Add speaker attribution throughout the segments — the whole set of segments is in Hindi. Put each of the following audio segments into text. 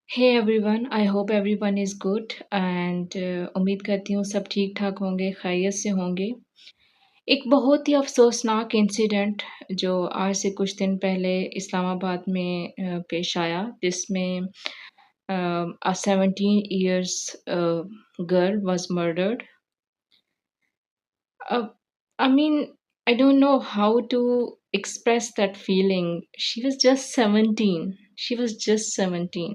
Speaker 1: Hey everyone, I hope everyone is good and उम्मीद करती हूँ सब ठीक-ठाक होंगे, खैरियत से होंगे। एक बहुत ही अफ़सोसनाक इंसिडेंट जो आज से कुछ दिन पहले इस्लामाबाद में पेश आया जिसमें अ 17 years girl was murdered. Uh, I mean, I don't know how to express that feeling. She was just 17. She was just 17.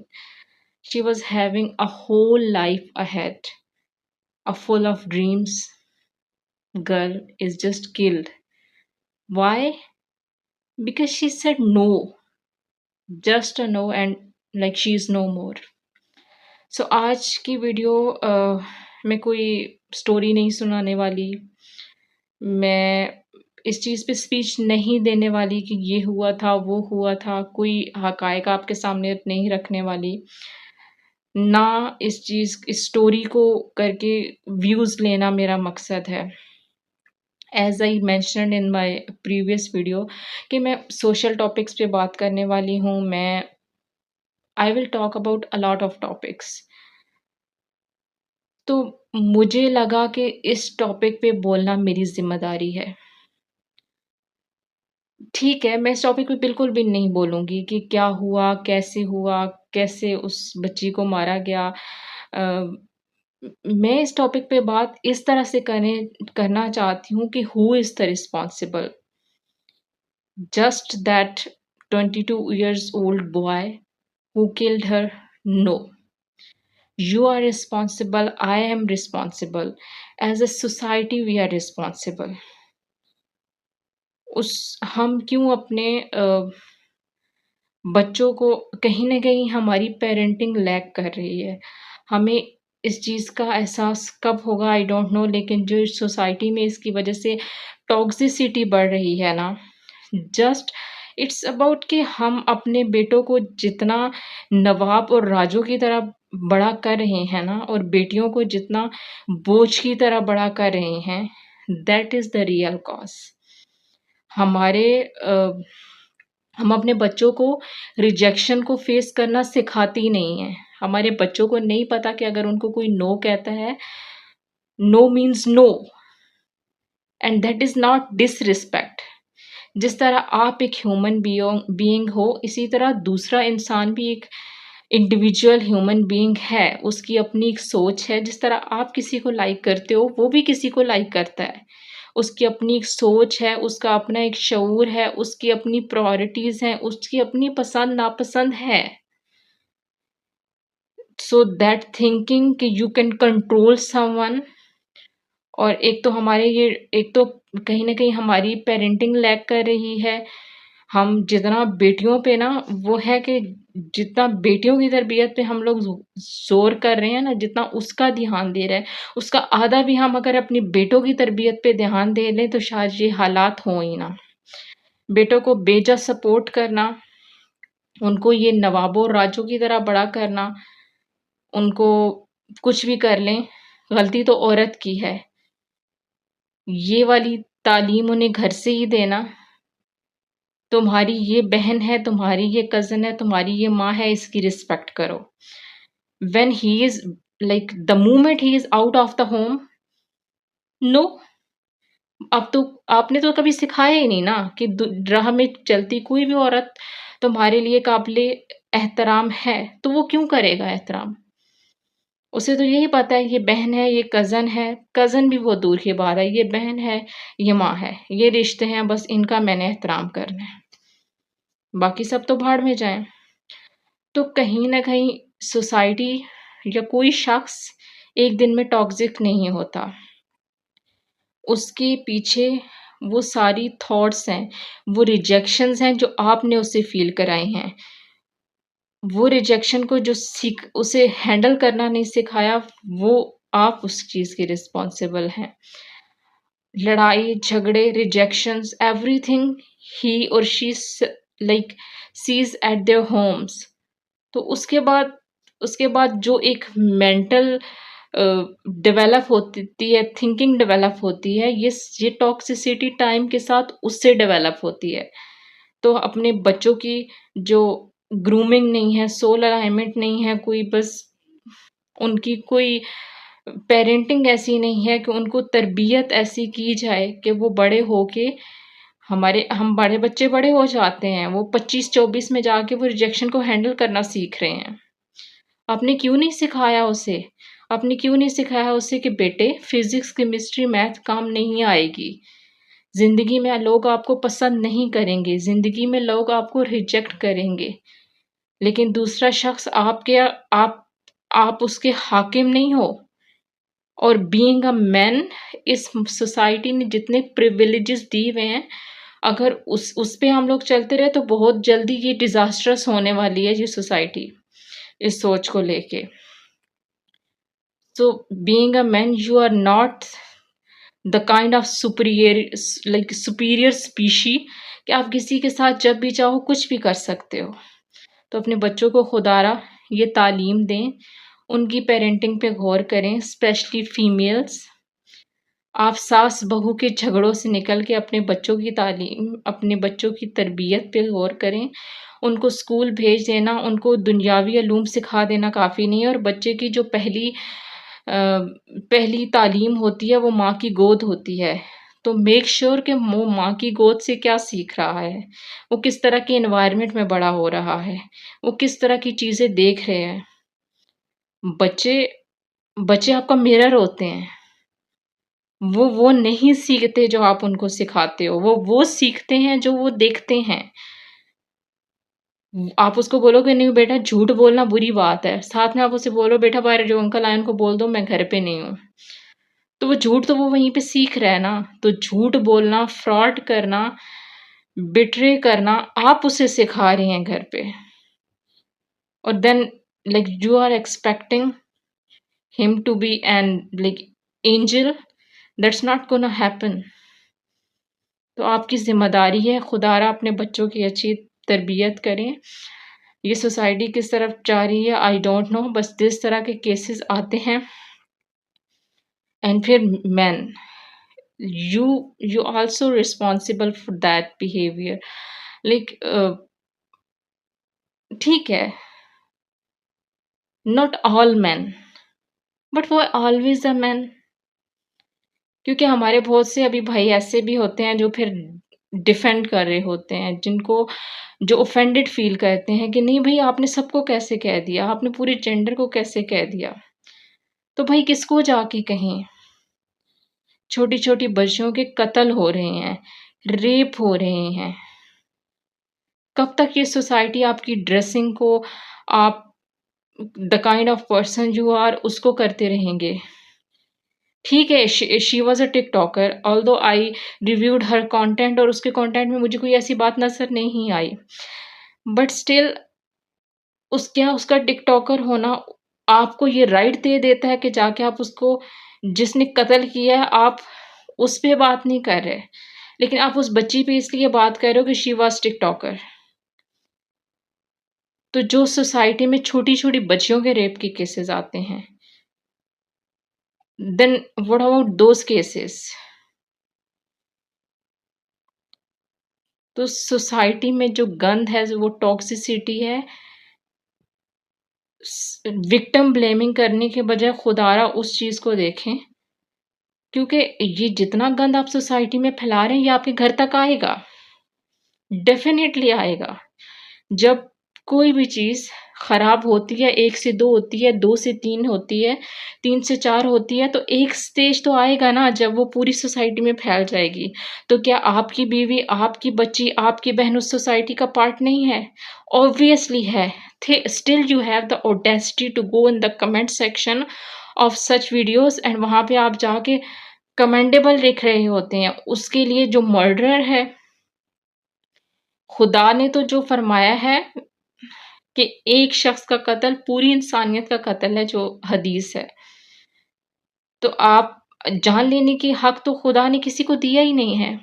Speaker 1: She was having a whole life ahead, a full of dreams. Girl is just killed. Why? Because she said no, just a no, and like she is no more. So आज की वीडियो मैं कोई स्टोरी नहीं सुनाने वाली, मैं इस चीज़ पे स्पीच नहीं देने वाली कि ये हुआ था, वो हुआ था, कोई हक़ाइक़ आपके सामने नहीं रखने वाली। ना इस स्टोरी को करके व्यूज़ लेना मेरा मकसद है। As I mentioned in my previous video कि मैं सोशल टॉपिक्स पे बात करने वाली हूँ। I will talk about a lot of topics. तो मुझे लगा कि इस टॉपिक पे बोलना मेरी ज़िम्मेदारी है। ठीक है, मैं इस टॉपिक पे बिल्कुल भी नहीं बोलूँगी कि क्या हुआ, कैसे उस बच्ची को मारा गया। अ, मैं इस टॉपिक पे बात इस तरह से करना चाहती हूँ कि who is the responsible? Just that 22 years old boy who killed her? No. You are responsible, I am responsible. As a society, we are responsible. हम क्यों अपने बच्चों को कहीं न कहीं हमारी पेरेंटिंग लैग कर रही है। हमें इस चीज़ का एहसास कब होगा आई डोंट नो, लेकिन जो सोसाइटी में इसकी वज़ह से टॉक्सिसिटी बढ़ रही है ना, जस्ट इट्स अबाउट कि हम अपने बेटों को जितना नवाब और राजों की तरह बड़ा कर रहे हैं ना, और बेटियों को जितना बोझ की तरह बड़ा कर रहे हैं, that is the real cause. हमारे हम अपने बच्चों को रिजेक्शन को फेस करना सिखाते ही नहीं हैं। हमारे बच्चों को नहीं पता कि अगर उनको कोई नो कहता है, no means no and that is not disrespect. जिस तरह आप एक ह्यूमन बीइंग हो, इसी तरह दूसरा इंसान भी एक इंडिविजुअल ह्यूमन बीइंग है। उसकी अपनी एक सोच है, जिस तरह आप किसी को लाइक करते हो, वो भी किसी को लाइक करता है। उसकी अपनी एक सोच है, उसका अपना एक शऊर है, उसकी अपनी प्रायोरिटीज़ हैं, उसकी अपनी पसंद-नापसंद है। सो दैट थिंकिंग कि यू कैन कंट्रोल समवन, और एक तो कहीं न कहीं हमारी पेरेंटिंग लैग कर रही है। हम जितना बेटियों पे ना वो है कि जितना बेटियों की तरबियत पे हम लोग ज़ोर कर रहे हैं ना, जितना उसका ध्यान दे रहे हैं, उसका आधा भी हम अगर अपनी बेटों की तरबियत पे ध्यान दे लें, तो शायद ये हालात हों ही ना। बेटों को बेजा सपोर्ट करना, उनको ये नवाबों राजों की तरह बड़ा करना, उनको कुछ भी कर लें, गलती तो औरत की है। ये वाली तालीम उन्हें घर से ही देना, तुम्हारी ये बहन है, तुम्हारी ये कज़न है, तुम्हारी ये माँ है, इसकी रिस्पेक्ट करो। When he is like the moment he is out of the home, no, अब तो आपने तो कभी सिखाया ही नहीं ना कि राह में चलती कोई भी औरत तुम्हारे लिए काबिले एहतराम है, तो वो क्यों करेगा एहतराम? उसे तो यही पता है ये बहन है, ये कज़न है, कज़न भी बहुत दूर की बात है, ये बहन है, ये माँ है, ये रिश्ते हैं, बस इनका मैंने एहतराम करना है। बाकी सब तो भाड़ में जाएँ। तो कहीं न कहीं सोसाइटी या कोई शख्स एक दिन में टॉक्सिक नहीं होता। उसके पीछे वो सारी थॉट्स हैं, वो रिजेक्शंस हैं जो आपने उसे फ़ील कराए हैं। वो रिजेक्शन को जो उसे हैंडल करना नहीं सिखाया, वो आप उस चीज़ के रिस्पॉन्सिबल हैं। लड़ाई, झगड़े, रिजेक्शंस, एवरीथिंग ही और she like sees at their homes. तो उसके बाद जो एक मेंटल डेवलप होती है, थिंकिंग डेवलप होती है, ये टॉक्सिसिटी टाइम के साथ उससे डेवलप होती है। तो अपने बच्चों की जो ग्रूमिंग नहीं है, सोल अलाइनमेंट नहीं है, कोई बस उनकी कोई पेरेंटिंग ऐसी नहीं है कि उनको तरबियत ऐसी की जाए कि वो बड़े होके हम बड़े बच्चे बड़े हो जाते हैं, वो 25-24 में जाके वो रिजेक्शन को हैंडल करना सीख रहे हैं। आपने क्यों नहीं सिखाया उसे? आपने क्यों नहीं सिखाया उसे कि बेटे फिज़िक्स, केमिस्ट्री, मैथ काम नहीं आएगी। ज़िंदगी में लोग आपको पसंद नहीं करेंगे, ज़िंदगी में लोग आपको रिजेक्ट करेंगे। लेकिन दूसरा शख्स आप उसके हाकिम नहीं हो। और बीइंग अ मैन, इस सोसाइटी ने जितने प्रिविलेजेस दिए हुए हैं, अगर उस पे हम लोग चलते रहे तो बहुत जल्दी ये डिजास्टर्स होने वाली है ये सोसाइटी, इस सोच को लेके। So being a man you are not the kind of superior species कि आप किसी के साथ जब भी चाहो कुछ भी कर सकते हो। तो अपने बच्चों को खुदारा ये तालीम दें, उनकी पेरेंटिंग पे गौर करें, स्पेशली फीमेल्स। आप सास बहू के झगड़ों से निकल के अपने बच्चों की तालीम, अपने बच्चों की तरबियत पे गौर करें। उनको स्कूल भेज देना, उनको दुनियावी उलूम सिखा देना काफ़ी नहीं है। और बच्चे की जो पहली तालीम होती है वो माँ की गोद होती है। तो मेक श्योर कि वो माँ की गोद से क्या सीख रहा है, वो किस तरह के एनवायरनमेंट में बड़ा हो रहा है, वो किस तरह की चीज़ें देख रहे हैं। बच्चे बच्चे आपका मिरर होते हैं। वो नहीं सीखते जो आप उनको सिखाते हो, वो सीखते हैं जो वो देखते हैं। आप उसको बोलोगे नहीं बेटा झूठ बोलना बुरी बात है, साथ में आप उसे बोलो बेटा बाहर जो अंकल आए उनको बोल दो मैं घर पे नहीं हूँ। तो वो झूठ तो वो वहीं पे सीख रहा है ना। तो झूठ बोलना, फ्रॉड करना, बिट्रे करना आप उसे सिखा रहे हैं घर पे। और then like you are expecting him to be an like angel, that's not gonna happen. तो आपकी ज़िम्मेदारी है खुदारा अपने बच्चों की अच्छी तरबियत करें। ये सोसाइटी किस तरफ जा रही है आई डोंट नो, बस जिस तरह के केसेस आते हैं। एंड फिर man, you also responsible for that behaviour. Like ठीक है, नॉट ऑल मैन बट वो ऑलवेज अ मैन। क्योंकि हमारे बहुत से अभी भाई ऐसे भी होते हैं जो फिर डिफेंड कर रहे होते हैं, जिनको जो ऑफेंडेड फील करते हैं कि नहीं भाई आपने सबको कैसे कह दिया, आपने पूरे जेंडर को कैसे कह दिया। तो भाई किसको जाके कहें। छोटी छोटी बच्चियों के कत्ल हो रहे हैं, रेप हो रहे हैं। कब तक ये सोसाइटी आपकी ड्रेसिंग को, आप the kind of person you are उसको करते रहेंगे। ठीक है, she was a TikToker, although I reviewed her content और उसके कंटेंट में मुझे कोई ऐसी बात नजर नहीं आई, बट स्टिल उसका टिकटॉकर होना आपको ये राइट दे देता है कि जाके आप उसको, जिसने कत्ल किया है, आप उस पे बात नहीं कर रहे, लेकिन आप उस बच्ची पे इसलिए बात कर रहे हो कि शी वॉज टिकटॉकर। तो जो सोसाइटी में छोटी छोटी बच्चियों के रेप के केसेस आते हैं, then what about those cases. तो सोसाइटी में जो गंद है, वो टॉक्सिसिटी है। विक्टिम ब्लेमिंग करने के बजाय खुदारा उस चीज को देखें, क्योंकि ये जितना गंद आप सोसाइटी में फैला रहे हैं ये आपके घर तक आएगा, डेफिनेटली आएगा। जब कोई भी चीज खराब होती है, 1 से 2 होती है, 2 से 3 होती है, 3 से 4 होती है, तो एक स्टेज तो आएगा ना जब वो पूरी सोसाइटी में फैल जाएगी। तो क्या आपकी बीवी, आपकी बच्ची, आपकी बहन उस सोसाइटी का पार्ट नहीं है? ऑब्वियसली है। Still you have the audacity to go in the comment section of such videos and वहां पे आप जाके कमेंडेबल लिख रहे होते हैं। उसके लिए जो मर्डरर है, खुदा ने तो जो फरमाया है कि एक शख्स का कत्ल पूरी इंसानियत का कत्ल है, जो हदीस है। तो आप जान लेने की हक तो खुदा ने किसी को दिया ही नहीं है।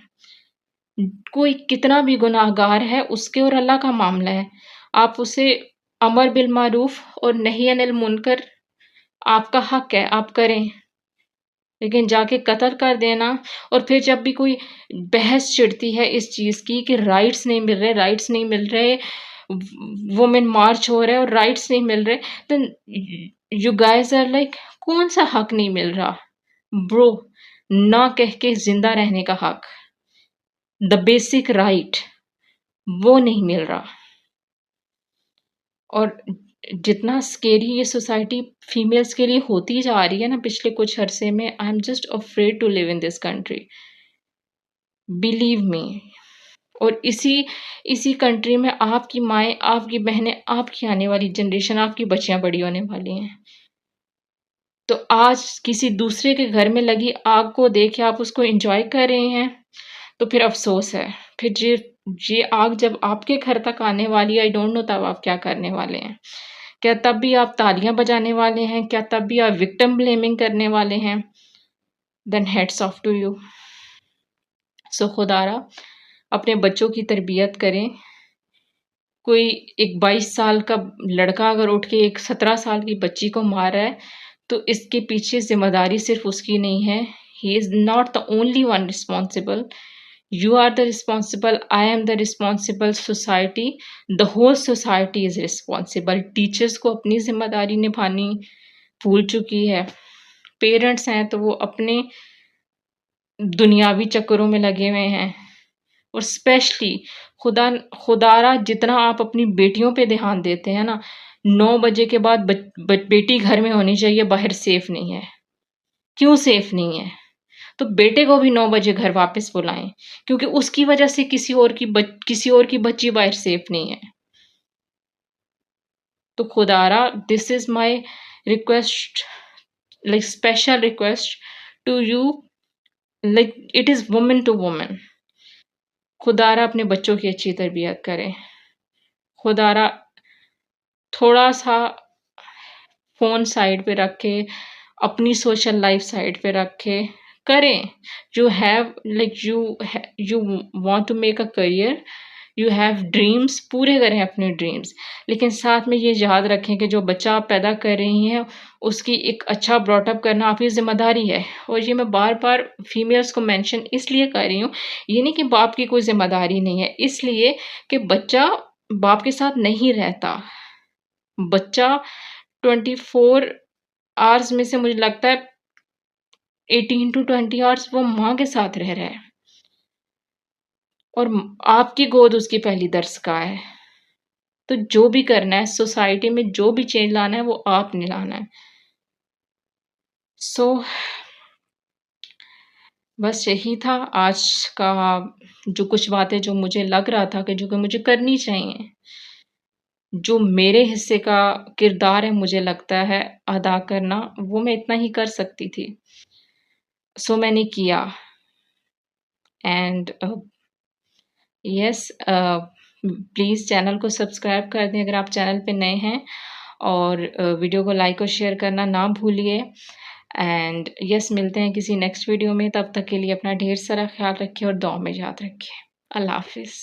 Speaker 1: कोई कितना भी गुनाहगार है उसके और अल्लाह का मामला है। आप उसे अमर बिल मारूफ और नही अनिल मुनकर आपका हक है, आप करें। लेकिन जाके कत्ल कर देना, और फिर जब भी कोई बहस छिड़ती है इस चीज़ की कि राइट्स नहीं मिल रहे, राइट्स नहीं मिल रहे, वुमेन मार्च हो रहा है और राइट्स नहीं मिल रहे, then you guys are like कौन सा हक नहीं मिल रहा ब्रो? ना कह के जिंदा रहने का हक, द बेसिक राइट, वो नहीं मिल रहा। और जितना स्केरी ये सोसाइटी फीमेल्स के लिए होती जा रही है ना पिछले कुछ अरसे में, I am just afraid to live in this country, believe me. और इसी कंट्री में आपकी माएँ, आपकी बहनें, आपकी आने वाली जनरेशन, आपकी बच्चियाँ बड़ी होने वाली हैं। तो आज किसी दूसरे के घर में लगी आग को देख के आप उसको एन्जॉय कर रहे हैं, तो फिर अफ़सोस है। फिर ये आग जब आपके घर तक आने वाली है, आई डोंट नो तब आप क्या करने वाले हैं? क्या तब भी आप तालियाँ बजाने वाले हैं? क्या तब भी आप विक्टिम ब्लेमिंग करने वाले हैं? Then hats off to you. So खुदारा अपने बच्चों की तरबियत करें। कोई एक 22 साल का लड़का अगर उठ के एक 17 साल की बच्ची को मार रहा है, तो इसके पीछे ज़िम्मेदारी सिर्फ़ उसकी नहीं है। He is not the only one responsible. You are the responsible, I am the responsible, society, the whole society is responsible। Teachers को अपनी ज़िम्मेदारी निभानी भूल चुकी है। पेरेंट्स हैं तो वो अपने दुनियावी चक्करों में लगे हुए हैं। और स्पेशली खुदारा जितना आप अपनी बेटियों पे ध्यान देते हैं ना, 9 बजे के बाद बेटी घर में होनी चाहिए, बाहर सेफ नहीं है। क्यों सेफ नहीं है? तो बेटे को भी 9 बजे घर वापस बुलाएं, क्योंकि उसकी वजह से किसी और की बच्ची बाहर सेफ नहीं है। तो खुदारा this is my request, like special request to you, like it is women to women. खुदारा अपने बच्चों की अच्छी तरबियत करें। खुदारा थोड़ा सा फ़ोन साइड पे रख के अपनी सोशल लाइफ साइड पे रख के करें। You have like you want to make a career, you have dreams, पूरे करें अपने ड्रीम्स। लेकिन साथ में ये याद रखें कि जो बच्चा आप पैदा कर रही हैं उसकी एक अच्छा ब्रॉटअप करना आपकी ज़िम्मेदारी है। और ये मैं बार बार फीमेल्स को मेंशन इसलिए कर रही हूँ, ये नहीं कि बाप की कोई ज़िम्मेदारी नहीं है, इसलिए कि बच्चा बाप के साथ नहीं रहता। बच्चा 24 आवर्स में से मुझे लगता है 18 टू 20 आवर्स वो माँ के साथ रह रहा है, और आपकी गोद उसकी पहली दरसगाह है। तो जो भी करना है सोसाइटी में, जो भी चेंज लाना है, वो आपने लाना है। सो बस यही था आज का, जो कुछ बातें जो मुझे लग रहा था कि जो कि मुझे करनी चाहिए, जो मेरे हिस्से का किरदार है मुझे लगता है अदा करना, वो मैं इतना ही कर सकती थी। सो मैंने किया। एंड यस, प्लीज़ चैनल को सब्सक्राइब कर दें अगर आप चैनल पे नए हैं, और वीडियो को लाइक और शेयर करना ना भूलिए। एंड यस, मिलते हैं किसी नेक्स्ट वीडियो में। तब तक के लिए अपना ढेर सारा ख्याल रखिए और दुआ में याद रखिए। अल्लाह हाफ़िज़।